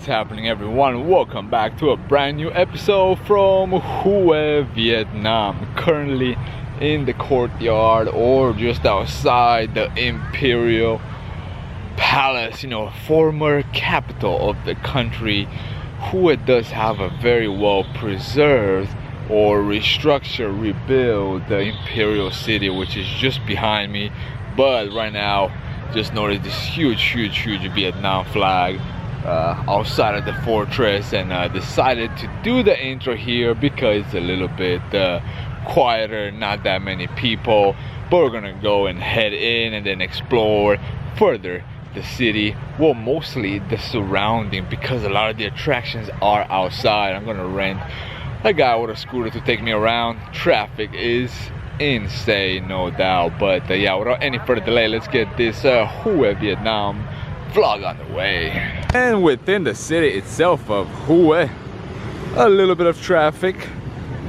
happening, everyone? Welcome back to a brand new episode from HUE, Vietnam. Currently in the courtyard or just outside the Imperial Palace, former capital of the country. HUE does have a very well preserved or restructured, rebuilt the Imperial City, which is just behind me. But right now, just noticed this huge Vietnam flag outside of the fortress, and decided to do the intro here because it's a little bit quieter, not that many people, but we're gonna go and head in and then explore further the city, well, mostly the surrounding, because a lot of the attractions are outside. I'm gonna rent a guy with a scooter to take me around. Traffic is insane, no doubt, but yeah, without any further delay, let's get this HUE Vietnam vlog on the way. And within the city itself of HUE, a little bit of traffic,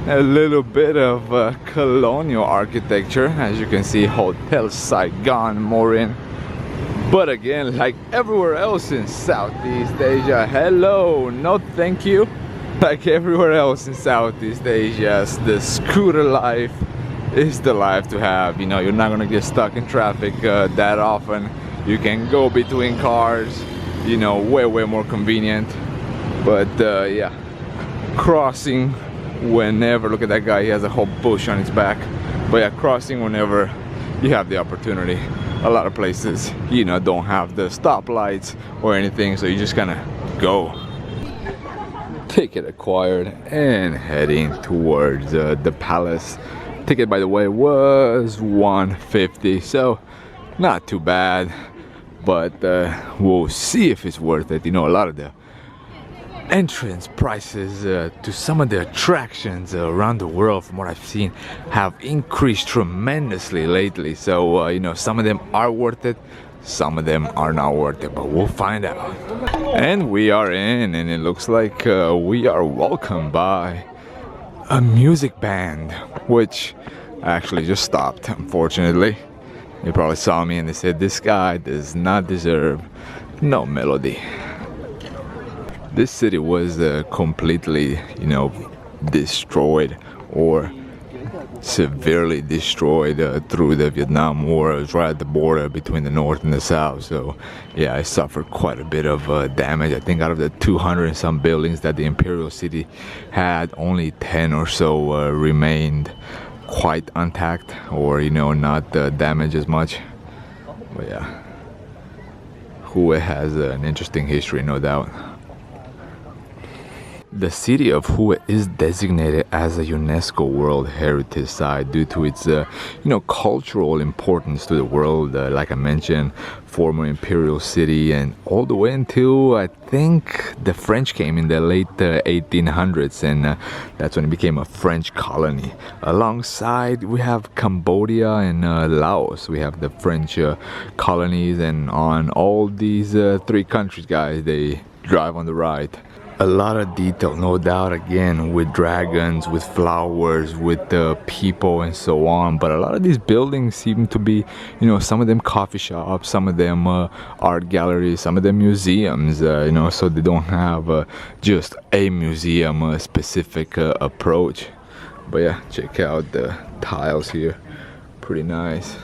a little bit of colonial architecture, as you can see, Hotel Saigon Morin. But again, like everywhere else in Southeast Asia, hello, no thank you. Like everywhere else in Southeast Asia, the scooter life is the life to have. You're not gonna get stuck in traffic that often. You can go between cars, way more convenient. But yeah, crossing whenever. Look at that guy, he has a whole bush on his back. But yeah, crossing whenever you have the opportunity. A lot of places, don't have the stoplights or anything, so you just kind of go. Ticket acquired and heading towards the palace. Ticket, by the way, was $150, so not too bad, but we'll see if it's worth it. A lot of the entrance prices to some of the attractions around the world, from what I've seen, have increased tremendously lately. So some of them are worth it, some of them are not worth it, but we'll find out. And we are in, and it looks like we are welcomed by a music band, which actually just stopped, unfortunately. They probably saw me and they said, this guy does not deserve no melody. This city was completely, destroyed or severely destroyed through the Vietnam War. It was right at the border between the north and the south, so yeah, I suffered quite a bit of damage. I think out of the 200 and some buildings that the Imperial City had, only 10 or so remained quite intact, or not damaged as much. But yeah, HUE has an interesting history, no doubt. The city of HUE is designated as a UNESCO World Heritage Site due to its, cultural importance to the world. Like I mentioned, former imperial city, and all the way until I think the French came in the late 1800s, and that's when it became a French colony. Alongside, we have Cambodia and Laos. We have the French colonies, and on all these three countries, guys, they drive on the right. A lot of detail, no doubt, again, with dragons, with flowers, with the people and so on. But a lot of these buildings seem to be, some of them coffee shops, some of them art galleries, some of them museums, so they don't have just a museum specific approach. But yeah, check out the tiles here, pretty nice.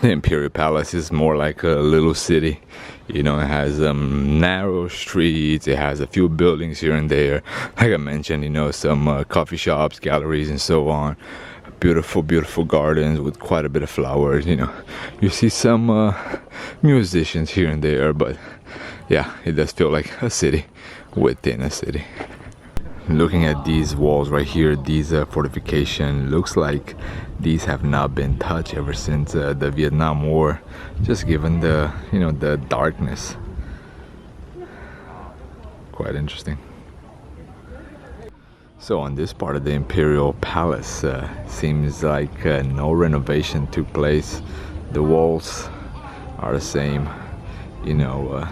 The Imperial Palace is more like a little city. It has narrow streets, it has a few buildings here and there. Like I mentioned, some coffee shops, galleries, and so on. Beautiful gardens with quite a bit of flowers. You see some musicians here and there, but yeah, it does feel like a city within a city. Looking at these walls right here, these fortification, looks like these have not been touched ever since the Vietnam War, just given the the darkness. Quite interesting. So on this part of the Imperial Palace, seems like no renovation took place. The walls are the same, you know.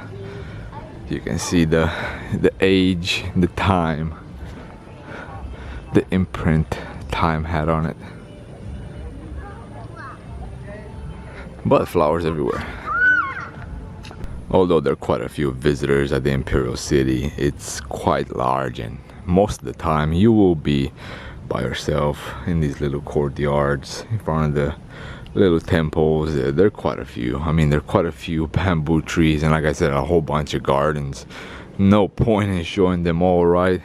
You can see the age, the time, the imprint time had on it. But flowers everywhere. Although there are quite a few visitors at the Imperial City, it's quite large, and most of the time you will be by yourself in these little courtyards in front of the little temples. There are quite a few. I mean, there are quite a few bamboo trees, and like I said, a whole bunch of gardens. No point in showing them all, right?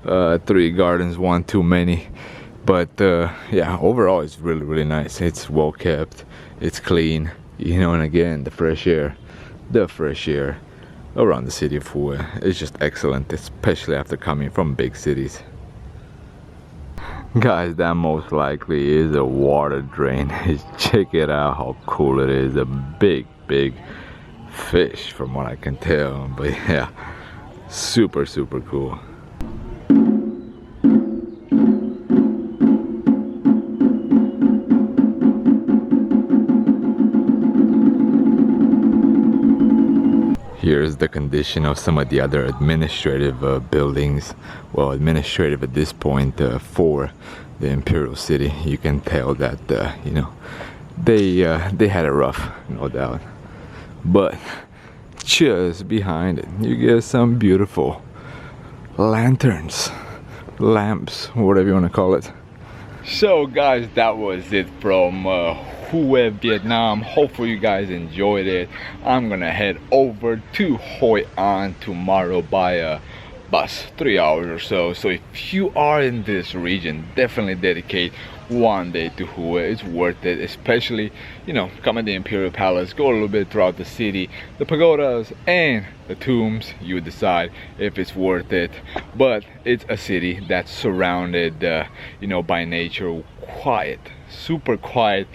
3 gardens, one too many. But yeah, overall it's really nice. It's well kept, it's clean, you know. And again, the fresh air around the city of HUE is just excellent, especially after coming from big cities. Guys, that most likely is a water drain. Check it out how cool it is. A big fish from what I can tell. But yeah, super cool. Here's the condition of some of the other administrative buildings. Well, administrative at this point for the Imperial City. You can tell that you know, they had it rough, no doubt. But just behind it, you get some beautiful lanterns, lamps, whatever you want to call it. So guys, that was it from HUE, Vietnam. Hopefully you guys enjoyed it. I'm gonna head over to Hoi An tomorrow by bus, 3 hours or so. So if you are in this region, definitely dedicate one day to HUE. It's worth it, especially, you know, come to the Imperial Palace, go a little bit throughout the city, the pagodas and the tombs. You decide if it's worth it. But it's a city that's surrounded you know, by nature, quiet, super quiet,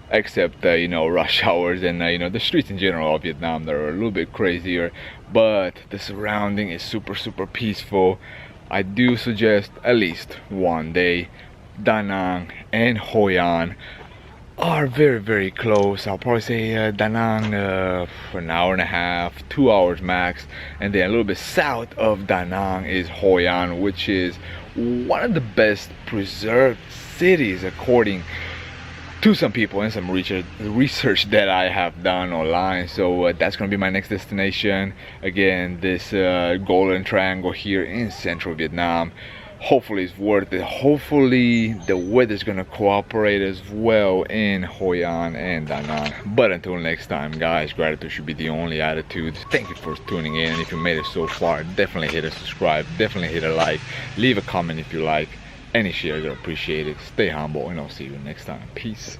except you know, rush hours and you know, the streets in general of Vietnam, they're a little bit crazier, but the surrounding is super peaceful. I do suggest at least one day. Da Nang and Hoi An are very close. I'll probably say Da Nang for an hour and a half, 2 hours max, and then a little bit south of Da Nang is Hoi An, which is one of the best preserved cities according to some people and some research that I have done online. So that's gonna be my next destination. Again, this golden triangle here in central Vietnam. Hopefully it's worth it. Hopefully the weather's gonna cooperate as well in Hoi An and Da Nang. But until next time, guys, gratitude should be the only attitude. Thank you for tuning in, and if you made it so far, definitely hit a subscribe, definitely hit a like, leave a comment if you like. Any shares are appreciated. Stay humble, and I'll see you next time. Peace.